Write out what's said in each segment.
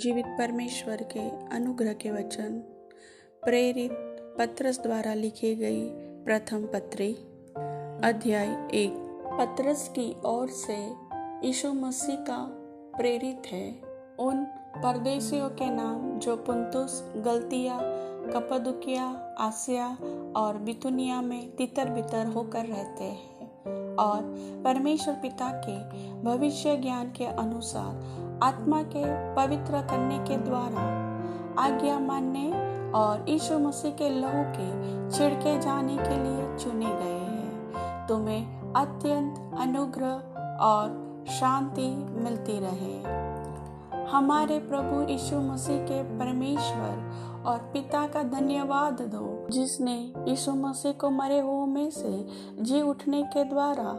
जीवित परमेश्वर के अनुग्रह के वचन प्रेरित पतरस द्वारा लिखी गई प्रथम पत्री अध्याय 1। पतरस की ओर से यीशु मसीह का प्रेरित है उन परदेशियों के नाम जो पुन्तुस, गलतिया, कप्पदूकिया, आसिया और बितूनिया में तितर बितर होकर रहते हैं और परमेश्वर पिता के भविष्य ज्ञान के अनुसार आत्मा के पवित्र करने के द्वारा आज्ञा मानने और यीशु मसीह के लहू के छिड़के जाने के लिए चुने गए हैं। तुम्हें अत्यंत अनुग्रह और शांति मिलती रहे। हमारे प्रभु यीशु मसीह के परमेश्वर और पिता का धन्यवाद दो, जिसने यीशु मसीह को मरे हुओं में से जी उठने के द्वारा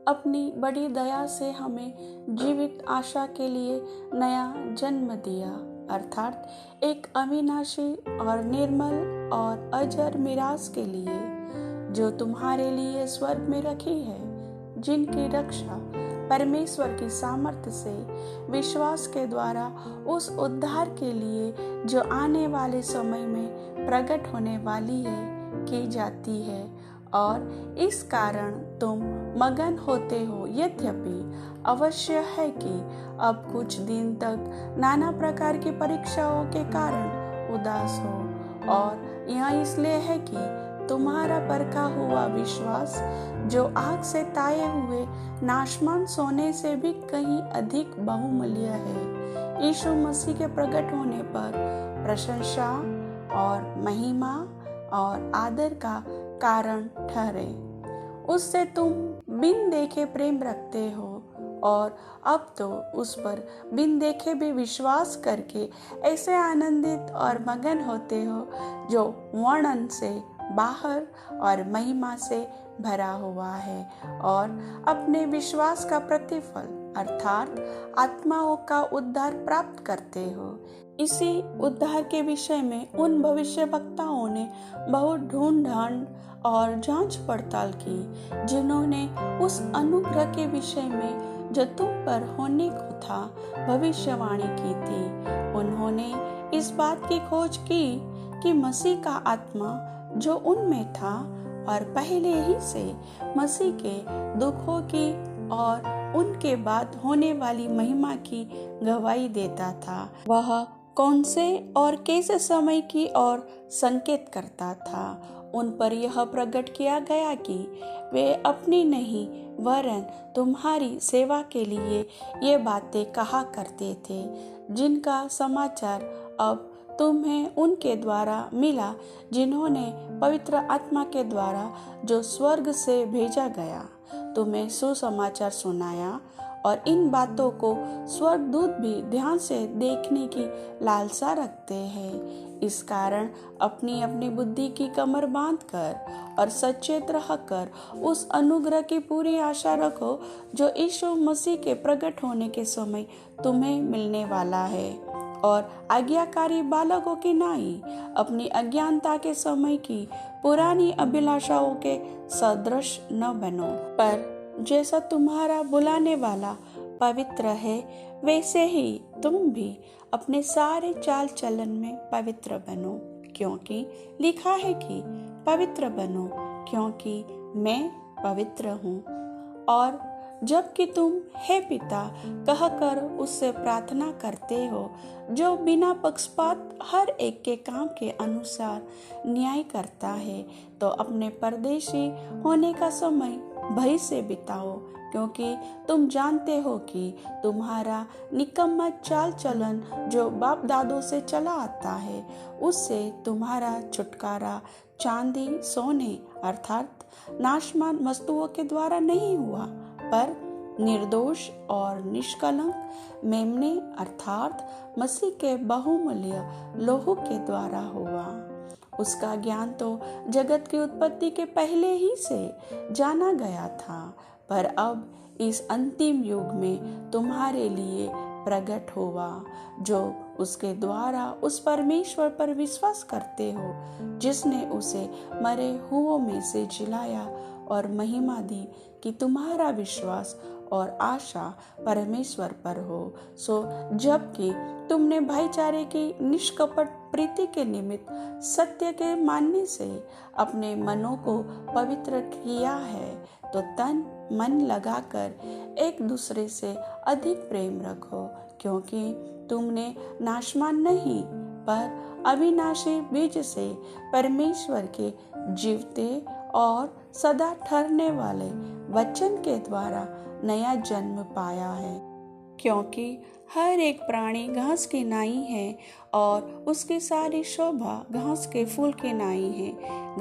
अपनी बड़ी दया से हमें जीवित आशा के लिए नया जन्म दिया, अर्थात एक अविनाशी और निर्मल और अजर मिरास के लिए, जो तुम्हारे लिए स्वर्ग में रखी है, जिनकी रक्षा परमेश्वर की सामर्थ्य से विश्वास के द्वारा उस उद्धार के लिए जो आने वाले समय में प्रकट होने वाली है की जाती है। और इस कारण तुम मगन होते हो। यद्यपि अवश्य है कि अब कुछ दिन तक नाना प्रकार की परीक्षाओं के कारण उदास हो, और यह इसलिए है कि तुम्हारा परखा हुआ विश्वास, जो आग से ताए हुए नाशमान सोने से भी कहीं अधिक बहुमूल्य है, यीशु मसीह के प्रकट होने पर प्रशंसा और महिमा और आदर का कारण ठहरे। उससे तुम बिन देखे प्रेम रखते हो, और अब तो उस पर बिन देखे भी विश्वास करके ऐसे आनंदित और मगन होते हो, जो वर्णन से बाहर और महिमा से भरा हुआ है, और अपने विश्वास का प्रतिफल अर्थात आत्माओं का उद्धार प्राप्त करते हो। इसी उद्धार के विषय में उन भविष्यवक्ताओं ने बहुत ढूंढ ढांड और जांच पड़ताल की, जिन्होंने उस अनुग्रह के विषय में जो तुम पर होने को था भविष्यवाणी की थी। उन्होंने इस बात की खोज की कि मसीह का आत्मा जो उनमें था और पहले ही से मसीह के दुखों की और उनके बाद होने वाली महिमा की गवाही देता था, वह कौन से और कैसे समय की ओर संकेत करता था। उन पर यह प्रकट किया गया कि वे अपनी नहीं वरन तुम्हारी सेवा के लिए ये बातें कहा करते थे, जिनका समाचार अब तुम्हें उनके द्वारा मिला, जिन्होंने पवित्र आत्मा के द्वारा जो स्वर्ग से भेजा गया तुम्हें सुसमाचार सुनाया। और इन बातों को स्वर्गदूत भी ध्यान से देखने की लालसा रखते हैं। इस कारण अपनी अपनी बुद्धि की कमर बांधकर और सचेत रहकर उस अनुग्रह की पूरी आशा रखो, जो यीशु मसीह के प्रकट होने के समय तुम्हें मिलने वाला है। और आज्ञाकारी बालकों की नाई अपनी अज्ञानता के समय की पुरानी अभिलाषाओं के सदृश न बनो, पर जैसा तुम्हारा बुलाने वाला पवित्र है, वैसे ही तुम भी अपने सारे चाल चलन में पवित्र बनो, क्योंकि लिखा है कि पवित्र बनो क्योंकि मैं पवित्र हूँ। और जबकि तुम हे पिता कहकर उससे प्रार्थना करते हो, जो बिना पक्षपात हर एक के काम के अनुसार न्याय करता है, तो अपने परदेशी होने का समय भय से बिताओ, क्योंकि तुम जानते हो कि तुम्हारा निकम्मा चाल चलन जो बाप दादों से चला आता है, उससे तुम्हारा छुटकारा चांदी सोने अर्थात नाशमान वस्तुओं के द्वारा नहीं हुआ, पर निर्दोष और निष्कलंक मेमने अर्थात मसीह के बहुमूल्य लोहू के द्वारा हुआ। उसका ज्ञान तो जगत की उत्पत्ति के पहले ही से जाना गया था, पर अब इस अंतिम युग में तुम्हारे लिए प्रकट हुआ, जो उसके द्वारा उस परमेश्वर पर विश्वास करते हो, जिसने उसे मरे हुओं में से जिलाया और महिमा दी, कि तुम्हारा विश्वास और आशा परमेश्वर पर हो। सो जबकि तुमने भाईचारे की निष्कपट प्रीति के निमित्त सत्य के मानने से अपने मनों को पवित्र किया है, तो तन मन लगाकर एक दूसरे से अधिक प्रेम रखो, क्योंकि तुमने नाशवान नहीं पर अविनाशी बीज से परमेश्वर के जीवते और सदा ठहरने वाले वचन के द्वारा नया जन्म पाया है। क्योंकि हर एक प्राणी घास की नाई है और उसकी सारी शोभा घास के फूल की नाई है।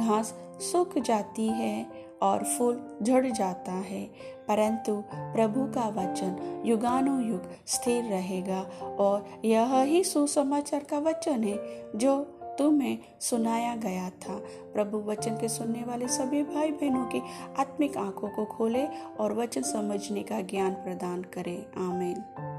घास सूख जाती है और फूल झड़ जाता है, परंतु प्रभु का वचन युगानुयुग स्थिर रहेगा। और यह ही सुसमाचार का वचन है जो तुम्हें सुनाया गया था। प्रभु वचन के सुनने वाले सभी भाई बहनों की आत्मिक आंखों को खोले और वचन समझने का ज्ञान प्रदान करे। आमीन।